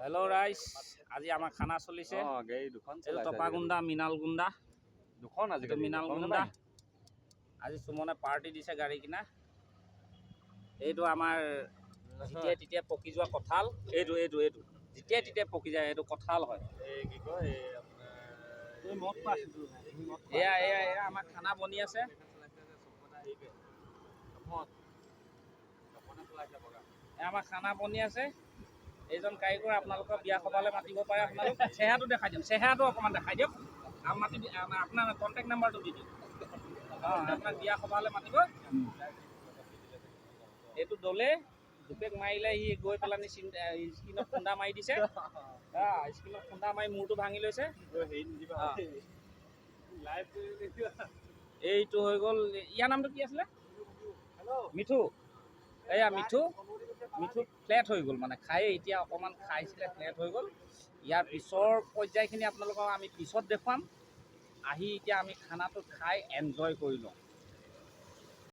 Hello' ৰাইজ, আজি আমাৰ খানা চলিছে। টপা গুণ্ডা, মিনাল গুণ্ডা, মিনাল গুণ্ডা। আজি সুমনে পাৰ্টি দিছে গাড়ী কিনা। এইটো আমাৰ যেতিয়াই তেতিয়াই পকি যোৱা কঁঠাল। এইটো যেতিয়াই তেতিয়াই পকি যায়, এইটো কঁঠাল হয়। এয়া আমাৰ খানা বনি আছে। আমাৰ খানা বনি আছে। এইজন কাৰিকৰ আপোনালোকৰ বিয়া সভালৈ মাতিব পাৰে। আপোনালোক চেহেৰাটো দেখাই দিয়ক, চেহেৰাটো অকণমান দেখাই দিয়ক। আপোনাৰ কণ্টেক্ট নাম্বাৰটো দি দিয়ক। আপোনাক বিয়া সভালৈ মাতিব। এইটো দলে দুপেক মাৰিলে, সি গৈ পেলাই স্কিনত খুন্দা মাৰি দিছে। স্কিনত খুন্দা মাৰি মূৰটো ভাঙি লৈছে। এইটো হৈ গ'ল, ইয়াৰ নামটো কি আছিলে? মিঠু। এয়া মিঠু ফ্লেট হৈ গ'ল, মানে খাই এতিয়া অকণমান খাইছিলে, ফ্লেট হৈ গ'ল। ইয়াৰ পিছৰ পৰ্যায়খিনি আপোনালোকক আমি পিছত দেখুৱাম। আহি এতিয়া আমি খানাটো খাই এনজয় কৰি লওঁ।